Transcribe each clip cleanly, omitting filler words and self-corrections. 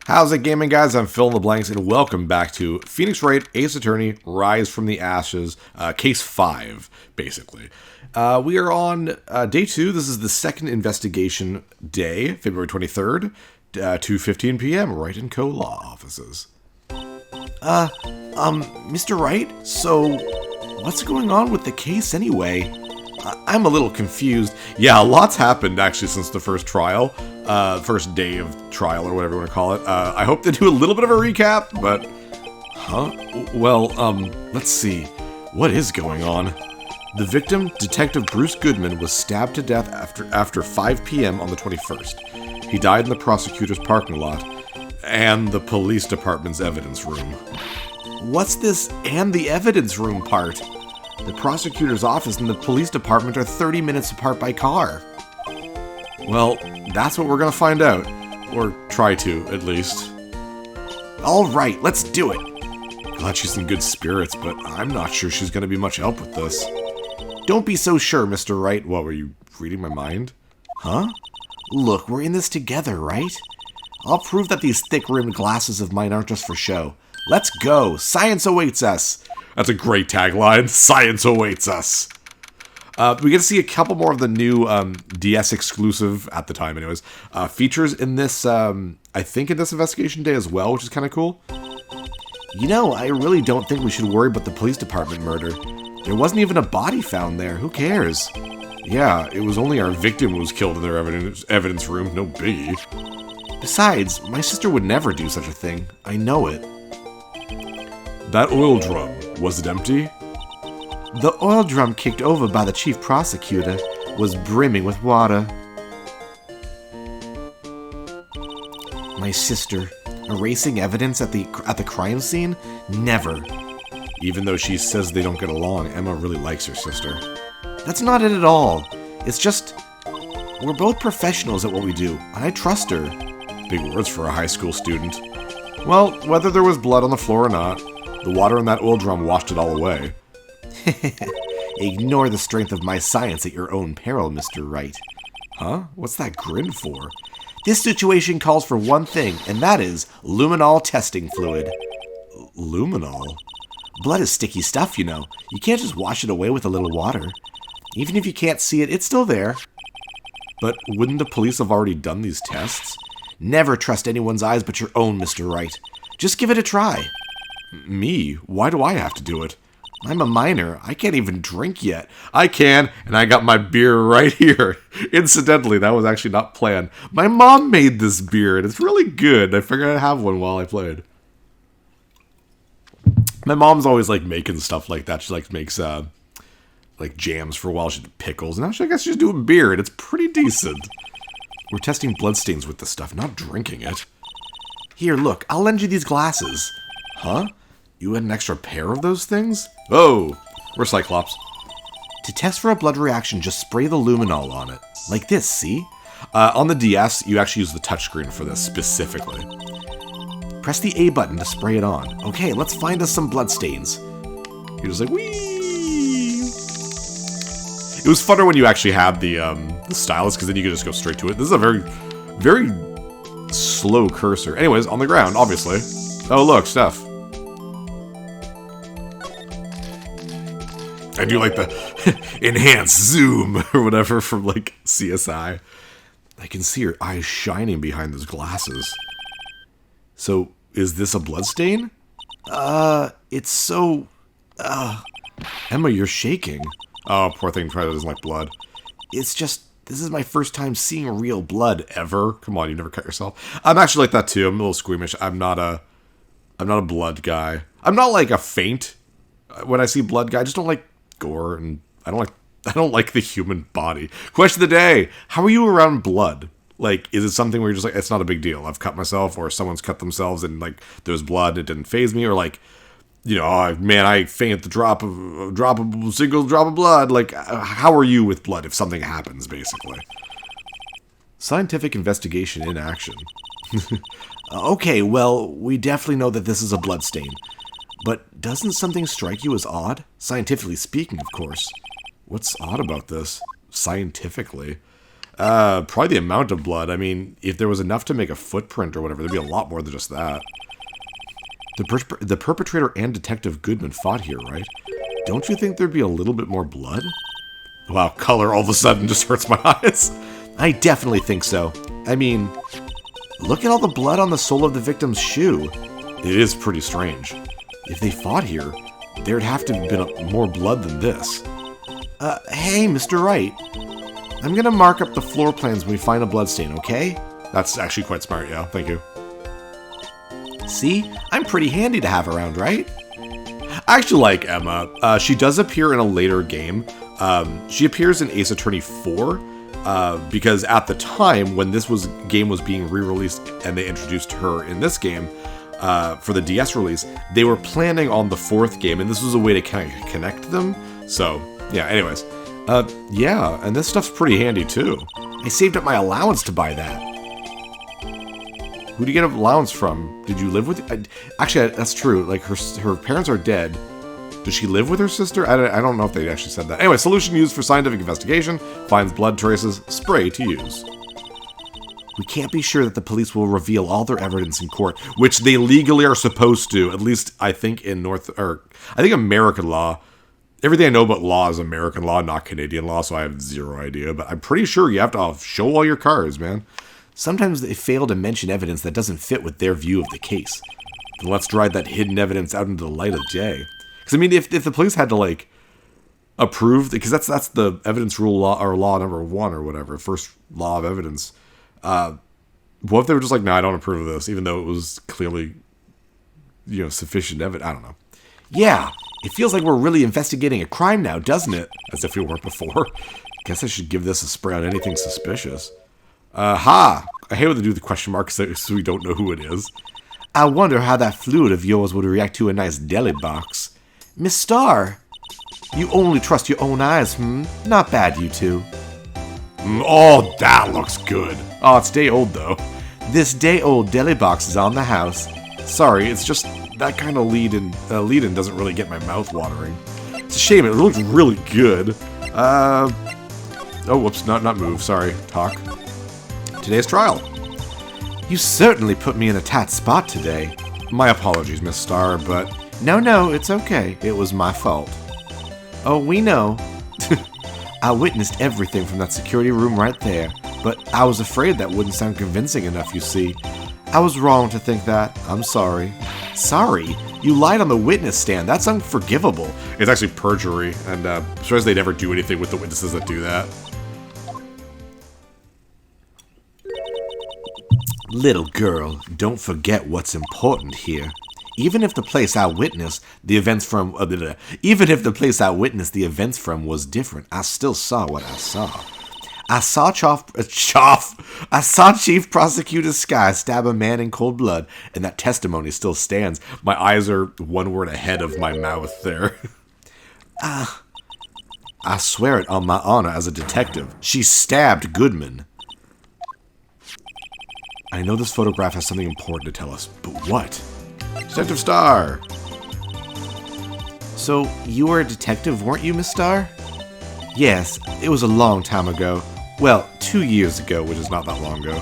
How's it gaming, guys? I'm PhilInTheBlanks, and welcome back to Phoenix Wright, Ace Attorney, Rise from the Ashes, Case 5, basically. We are on Day 2. This is the second investigation day, February 23rd, 2:15 p.m., Wright & Co. Law Offices. Mr. Wright, so what's going on with the case anyway? I'm a little confused. Yeah, a lot's happened, actually, since the first trial. First day of trial, or whatever you want to call it. I hope they do a little bit of a recap, but... Well, let's see. What is going on? The victim, Detective Bruce Goodman, was stabbed to death after 5 p.m. on the 21st. He died in the prosecutor's parking lot and the police department's evidence room. What's this "and the evidence room" part? The prosecutor's office and the police department are 30 minutes apart by car. Well, that's what we're gonna find out. Or try to, at least. Alright, let's do it! Glad she's in good spirits, but I'm not sure she's gonna be much help with this. Don't be so sure, Mr. Wright. What, were you reading my mind? Huh? Look, we're in this together, right? I'll prove that these thick-rimmed glasses of mine aren't just for show. Let's go! Science awaits us! That's a great tagline. Science awaits us! We get to see a couple more of the new DS exclusive, at the time anyways, features in this, I think in this investigation day as well, which is kind of cool. You know, I really don't think we should worry about the police department murder. There wasn't even a body found there. Who cares? Yeah, it was only our victim who was killed in their evidence room. No biggie. Besides, my sister would never do such a thing. I know it. That oil drum, was it empty? The oil drum kicked over by the chief prosecutor was brimming with water. My sister, erasing evidence at the crime scene? Never. Even though she says they don't get along, Emma really likes her sister. That's not it at all. It's just, we're both professionals at what we do, and I trust her. Big words for a high school student. Well, whether there was blood on the floor or not, the water in that oil drum washed it all away. Ignore the strength of my science at your own peril, Mr. Wright. Huh? What's that grin for? This situation calls for one thing, and that is luminol testing fluid. Luminol? Blood is sticky stuff, you know. You can't just wash it away with a little water. Even if you can't see it, it's still there. But wouldn't the police have already done these tests? Never trust anyone's eyes but your own, Mr. Wright. Just give it a try. Me? Why do I have to do it? I'm a minor. I can't even drink yet. I can, and I got my beer right here. Incidentally, that was actually not planned. My mom made this beer, and it's really good. I figured I'd have one while I played. My mom's always, like, making stuff like that. She, like, makes, like, jams for a while. She did pickles. And now I guess she's doing beer, and it's pretty decent. We're testing bloodstains with this stuff, not drinking it. Here, look. I'll lend you these glasses. Huh? You had an extra pair of those things? Oh, we're Cyclops. To test for a blood reaction, just spray the luminol on it. Like this, see? On the DS, you actually use the touchscreen for this specifically. Press the A button to spray it on. Okay, let's find us some bloodstains. You're just like, whee! It was funner when you actually had the stylus, because then you could just go straight to it. This is a very, very slow cursor. Anyways, on the ground, obviously. Oh, look, stuff. I do like the enhanced zoom or whatever from, like, CSI. I can see her eyes shining behind those glasses. So, is this a bloodstain? It's so... Emma, you're shaking. Oh, poor thing probably doesn't like blood. It's just, this is my first time seeing real blood ever. Come on, you never cut yourself. I'm actually like that too. I'm a little squeamish. I'm not a blood guy. I'm not like a faint when I see blood guy. I just don't like gore, and I don't like the human body. Question of the day: how are you around blood? Like, is it something where you're just like, it's not a big deal? I've cut myself, or someone's cut themselves, and like there's blood, it didn't faze me, or like, you know, oh, man, I faint at the single drop of blood. Like, how are you with blood if something happens, basically? Scientific investigation in action. Okay, well, we definitely know that this is a bloodstain. But doesn't something strike you as odd? Scientifically speaking, of course. What's odd about this? Scientifically? Probably the amount of blood. I mean, if there was enough to make a footprint or whatever, there'd be a lot more than just that. The perpetrator and Detective Goodman fought here, right? Don't you think there'd be a little bit more blood? Wow, color all of a sudden just hurts my eyes. I definitely think so. I mean, look at all the blood on the sole of the victim's shoe. It is pretty strange. If they fought here, there'd have to have been more blood than this. Hey, Mr. Wright. I'm gonna mark up the floor plans when we find a bloodstain, okay? That's actually quite smart, yeah, thank you. See? I'm pretty handy to have around, right? I actually like Emma. She does appear in a later game. She appears in Ace Attorney 4, because at the time when this game was being re-released and they introduced her in this game, for the DS release, they were planning on the 4th game, and this was a way to kind of connect them. So, yeah, anyways. Yeah, and this stuff's pretty handy, too. I saved up my allowance to buy that. Who do you get an allowance from? Did you live with... Actually, that's true. Like, her parents are dead. Does she live with her sister? I don't know if they actually said that. Anyway, solution used for scientific investigation. Finds blood traces. Spray to use. We can't be sure that the police will reveal all their evidence in court, which they legally are supposed to, at least I think in American law. Everything I know about law is American law, not Canadian law, so I have zero idea, but I'm pretty sure you have to show all your cards, man. Sometimes they fail to mention evidence that doesn't fit with their view of the case. And let's drive that hidden evidence out into the light of day. Because, I mean, if the police had to, like, approve, because that's the evidence rule law, or law number 1 or whatever, first law of evidence. What if they were just like, no, I don't approve of this, even though it was clearly, sufficient evidence? I don't know. Yeah, it feels like we're really investigating a crime now, doesn't it? As if we weren't before. Guess I should give this a spray on anything suspicious. I hate when they do the question mark so we don't know who it is. I wonder how that fluid of yours would react to a nice deli box. Miss Starr, you only trust your own eyes, Not bad, you two. Oh, that looks good. Oh, it's day old, though. This day old deli box is on the house. Sorry, it's just that kind of lead-in doesn't really get my mouth watering. It's a shame, it looks really good. Oh, whoops, not move, sorry, talk. Today's trial. You certainly put me in a tight spot today. My apologies, Miss Starr, but... No, it's okay. It was my fault. Oh, we know. I witnessed everything from that security room right there, but I was afraid that wouldn't sound convincing enough, you see. I was wrong to think that. I'm sorry. Sorry? You lied on the witness stand. That's unforgivable. It's actually perjury, and I'm surprised they never do anything with the witnesses that do that. Little girl, don't forget what's important here. Even if the place I witnessed the events from was different, I still saw what I saw. I saw Chief Prosecutor Sky stab a man in cold blood, and that testimony still stands. My eyes are one word ahead of my mouth there. I swear it on my honor as a detective. She stabbed Goodman. I know this photograph has something important to tell us, but what? Detective Starr! So, you were a detective, weren't you, Miss Starr? Yes, it was a long time ago. Well, 2 years ago, which is not that long ago.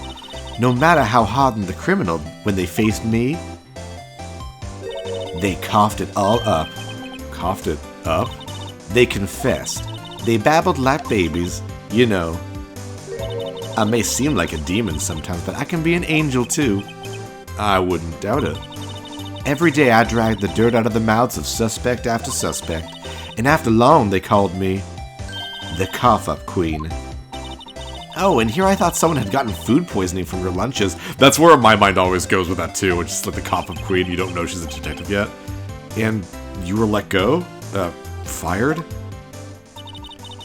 No matter how hardened the criminal, when they faced me, they coughed it all up. Coughed it up? They confessed. They babbled like babies, you know. I may seem like a demon sometimes, but I can be an angel too. I wouldn't doubt it. Every day I dragged the dirt out of the mouths of suspect after suspect, and after long they called me the cough-up queen. Oh, and here I thought someone had gotten food poisoning from your lunches. That's where my mind always goes with that too, which is like the cough-up queen, you don't know she's a detective yet. And you were let go? Fired?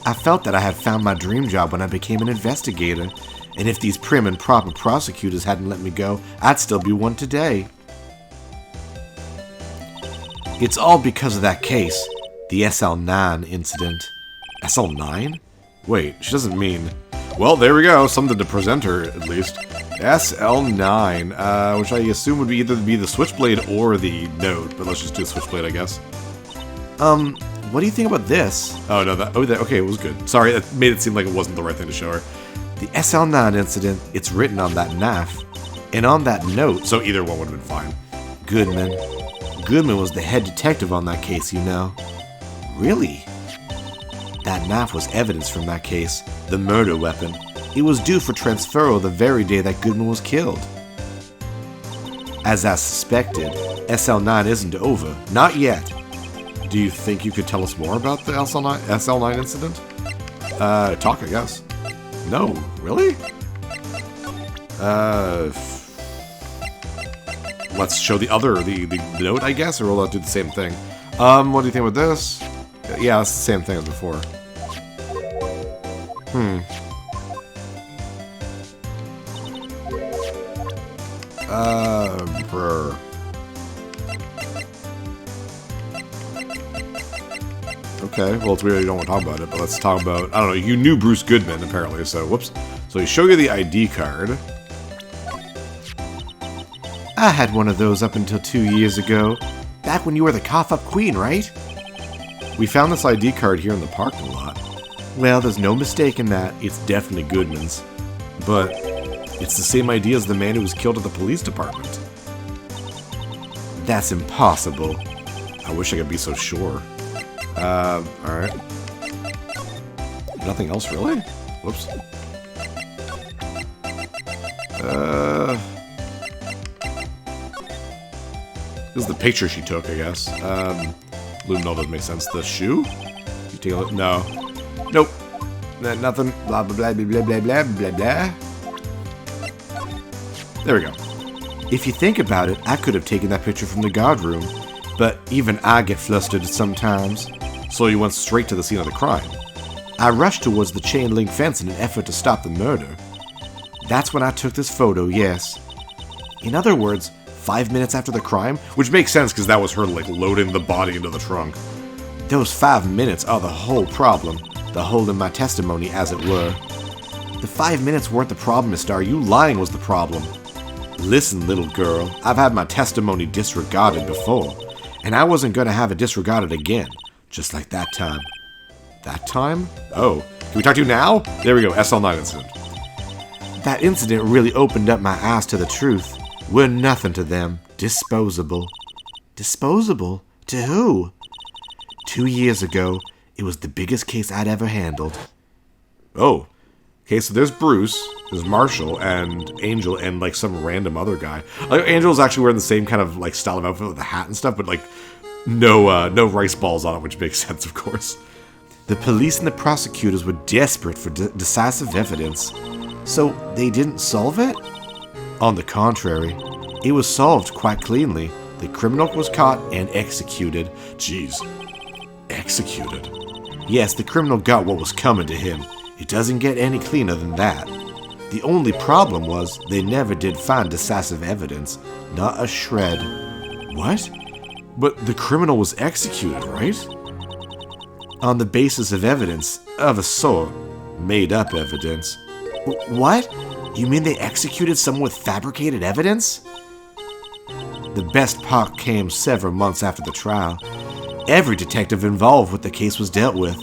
I felt that I had found my dream job when I became an investigator, and if these prim and proper prosecutors hadn't let me go, I'd still be one today. It's all because of that case, the SL9 incident. SL9? Wait, she doesn't mean... Well, there we go, something to present her, at least. SL9, which I assume would either be the Switchblade or the Note, but let's just do the Switchblade, I guess. What do you think about this? Oh, no, okay, it was good. Sorry, that made it seem like it wasn't the right thing to show her. The SL9 incident, it's written on that knife. And on that note, so either one would have been fine. Goodman was the head detective on that case, you know. Really? That knife was evidence from that case, the murder weapon. It was due for transferal the very day that Goodman was killed. As I suspected, SL9 isn't over. Not yet. Do you think you could tell us more about the SL9 incident? Talk, I guess. No, really? Let's show the note, I guess, or we'll do the same thing. What do you think with this? Yeah, it's the same thing as before. Okay, well, we really don't want to talk about it, but let's talk about, I don't know, you knew Bruce Goodman, apparently, so, whoops. So he showed you the ID card. I had one of those up until 2 years ago, back when you were the cough-up queen, right? We found this ID card here in the parking lot. Well, there's no mistaking that, it's definitely Goodman's. But it's the same ID as the man who was killed at the police department. That's impossible. I wish I could be so sure. Alright. Nothing else, really? Whoops. This is the picture she took, I guess. Luminol doesn't make sense. The shoe? You take a look. No. Nope. Nothing. Blah, blah, blah, blah, blah, blah, blah, blah. There we go. If you think about it, I could have taken that picture from the guard room, but even I get flustered sometimes. So you went straight to the scene of the crime. I rushed towards the chain link fence in an effort to stop the murder. That's when I took this photo, yes. In other words, 5 minutes after the crime, which makes sense because that was her like loading the body into the trunk. Those 5 minutes are the whole problem, the hole in my testimony as it were. The 5 minutes weren't the problem, Miss Starr, you lying was the problem. Listen, little girl, I've had my testimony disregarded before, and I wasn't going to have it disregarded again, just like that time. That time? Oh, can we talk to you now? There we go, SL9 incident. That incident really opened up my eyes to the truth. We're nothing to them. Disposable. Disposable? To who? 2 years ago, it was the biggest case I'd ever handled. Oh. Okay, so there's Bruce, there's Marshall, and Angel, and like some random other guy. Angel's actually wearing the same kind of like style of outfit with the hat and stuff, but like no rice balls on it, which makes sense, of course. The police and the prosecutors were desperate for decisive evidence. So they didn't solve it? On the contrary, it was solved quite cleanly. The criminal was caught and executed. Jeez. Executed? Yes, the criminal got what was coming to him. It doesn't get any cleaner than that. The only problem was they never did find decisive evidence. Not a shred. What? But the criminal was executed, right? On the basis of evidence, of a sort. Made up evidence. What? You mean they executed someone with fabricated evidence? The best part came several months after the trial. Every detective involved with the case was dealt with.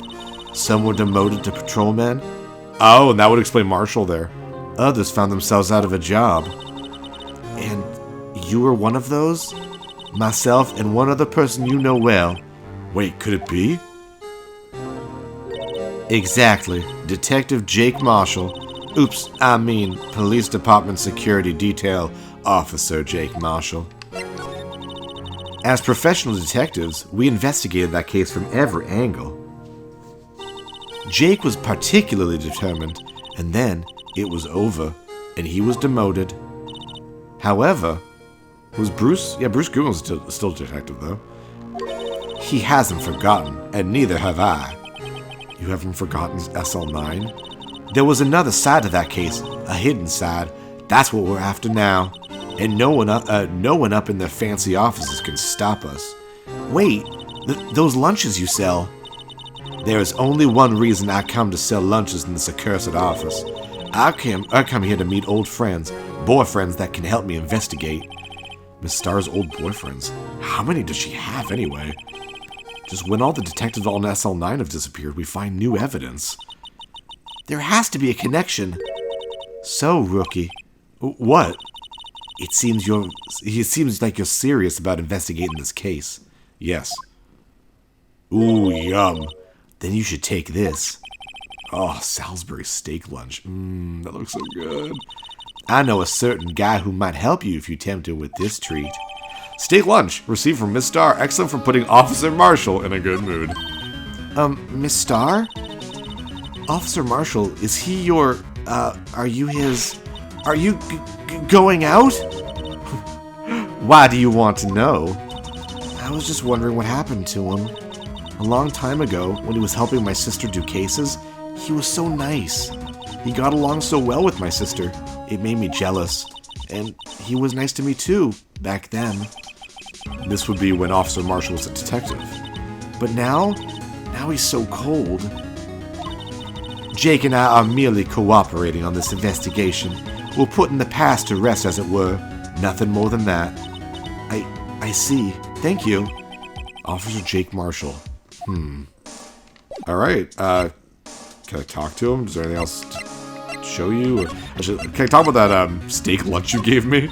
Some were demoted to patrolmen. Oh, and that would explain Marshall there. Others found themselves out of a job. And you were one of those? Myself and one other person you know well. Wait, could it be? Exactly. Detective Jake Marshall. Oops, I mean Police Department Security Detail Officer Jake Marshall. As professional detectives, we investigated that case from every angle. Jake was particularly determined, and then it was over, and he was demoted. However, was Bruce... Yeah, Bruce Goodman was still a detective, though. He hasn't forgotten, and neither have I. You haven't forgotten SL9? There was another side to that case, a hidden side. That's what we're after now. And no one up in their fancy offices can stop us. Wait, those lunches you sell. There is only one reason I come to sell lunches in this accursed office. I come here to meet old friends, boyfriends that can help me investigate. Miss Starr's old boyfriends. How many does she have anyway? Just when all the detectives on SL9 have disappeared, we find new evidence. There has to be a connection. So, Rookie. What? It seems like you're serious about investigating this case. Yes. Ooh, yum. Then you should take this. Oh, Salisbury steak lunch. That looks so good. I know a certain guy who might help you if you tempt him with this treat. Steak lunch, received from Miss Starr. Excellent for putting Officer Marshall in a good mood. Miss Starr? Officer Marshall, is he your, are you going out? Why do you want to know? I was just wondering what happened to him. A long time ago, when he was helping my sister do cases, he was so nice. He got along so well with my sister. It made me jealous. And he was nice to me too, back then. This would be when Officer Marshall was a detective. But now he's so cold. Jake and I are merely cooperating on this investigation. We're putting the past to rest, as it were. Nothing more than that. I see. Thank you. Officer Jake Marshall. Alright, can I talk to him? Is there anything else to show you? Can I talk about that steak lunch you gave me?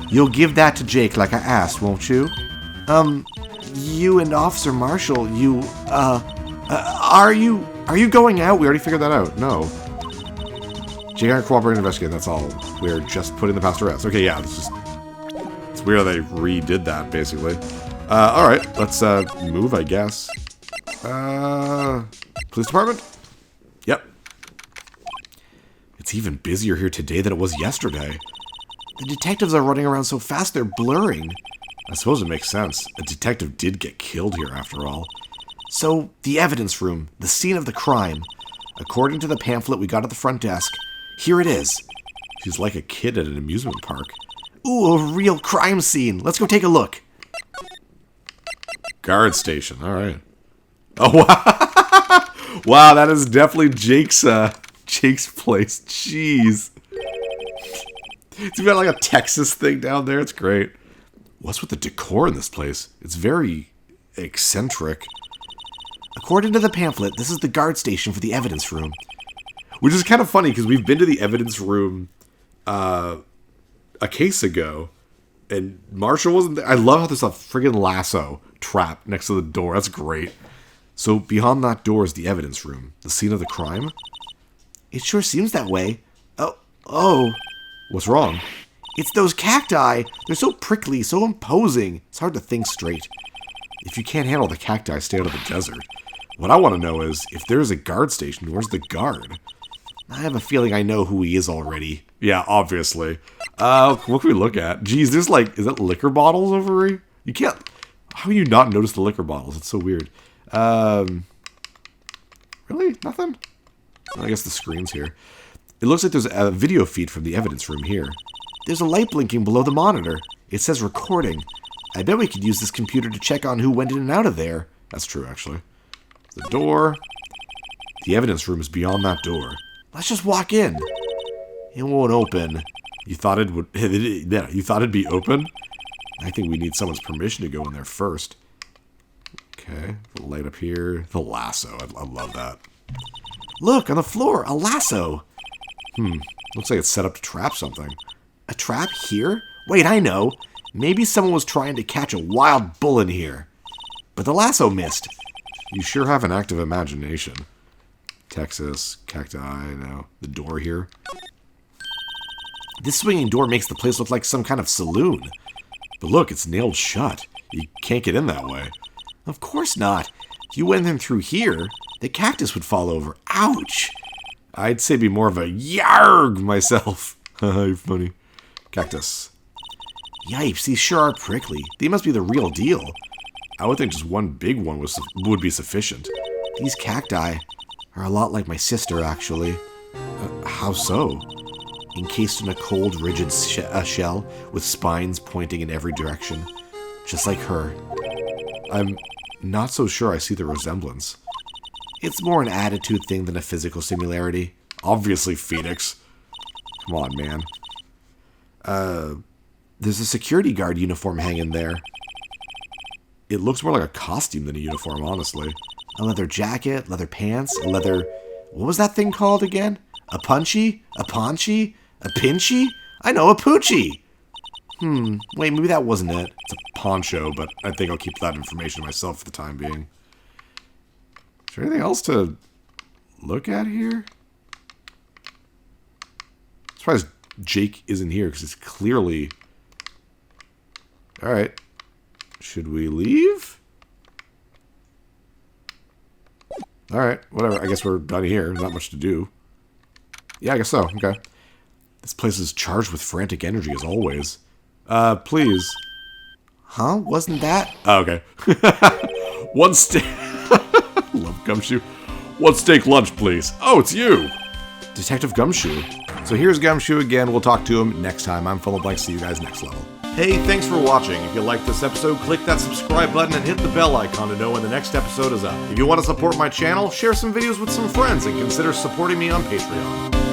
You'll give that to Jake like I asked, won't you? You and Officer Marshall, are you going out? We already figured that out. No. Jake and I are cooperating and investigating, that's all. We're just putting the past to rest. Okay, yeah, it's weird they redid that, basically. Alright, let's move, I guess. Police department? Yep. It's even busier here today than it was yesterday. The detectives are running around so fast they're blurring. I suppose it makes sense. A detective did get killed here, after all. So, the evidence room, the scene of the crime. According to the pamphlet we got at the front desk, here it is. She's like a kid at an amusement park. Ooh, a real crime scene. Let's go take a look. Guard station, alright. Oh, wow. Wow, that is definitely Jake's place. Jeez. It's got like a Texas thing down there. It's great. What's with the decor in this place? It's very eccentric. According to the pamphlet, this is the guard station for the evidence room. Which is kind of funny, because we've been to the evidence room a case ago, and Marshall wasn't there. I love how there's a friggin' lasso trap next to the door. That's great. So beyond that door is the evidence room, the scene of the crime. It sure seems that way. Oh. What's wrong? It's those cacti. They're so prickly, so imposing. It's hard to think straight. If you can't handle the cacti, stay out of the desert. What I want to know is, if there's a guard station, where's the guard? I have a feeling I know who he is already. Yeah, obviously. What can we look at? Geez, there's like, is that liquor bottles over here? You can't, how do you not notice the liquor bottles? It's so weird. Really? Nothing? I guess the screen's here. It looks like there's a video feed from the evidence room here. There's a light blinking below the monitor. It says recording. I bet we could use this computer to check on who went in and out of there. That's true, actually. The door. The evidence room is beyond that door. Let's just walk in. It won't open. You thought it would? Yeah, you thought it'd be open? I think we need someone's permission to go in there first. Okay, the light up here. The lasso. I love that. Look, on the floor, a lasso. Looks like it's set up to trap something. A trap here? Wait, I know. Maybe someone was trying to catch a wild bull in here. But the lasso missed. You sure have an active imagination. Texas, cacti, no. The door here. This swinging door makes the place look like some kind of saloon. But look, it's nailed shut. You can't get in that way. Of course not. If you went in through here, the cactus would fall over. Ouch! I'd say be more of a yarg myself. Haha, funny. Cactus. Yipes, these sure are prickly. They must be the real deal. I would think just one big one would be sufficient. These cacti are a lot like my sister, actually. How so? Encased in a cold, rigid shell with spines pointing in every direction. Just like her. I'm not so sure I see the resemblance. It's more an attitude thing than a physical similarity. Obviously, Phoenix. Come on, man. There's a security guard uniform hanging there. It looks more like a costume than a uniform, honestly. A leather jacket, leather pants, a leather... What was that thing called again? A punchy? A paunchy? A pinchy? I know, a poochie! Wait, maybe that wasn't it. It's a poncho, but I think I'll keep that information to myself for the time being. Is there anything else to look at here? I'm surprised Jake isn't here, because it's clearly... Alright. Should we leave? Alright, whatever. I guess we're done here. There's not much to do. Yeah, I guess so. Okay. This place is charged with frantic energy, as always. Please. Huh? Wasn't that? Oh, okay. One steak... Love Gumshoe. One steak lunch, please. Oh, it's you! Detective Gumshoe. So here's Gumshoe again. We'll talk to him next time. I'm PhilInTheBlanks. See you guys next level. Hey, thanks for watching. If you liked this episode, click that subscribe button and hit the bell icon to know when the next episode is up. If you want to support my channel, share some videos with some friends and consider supporting me on Patreon.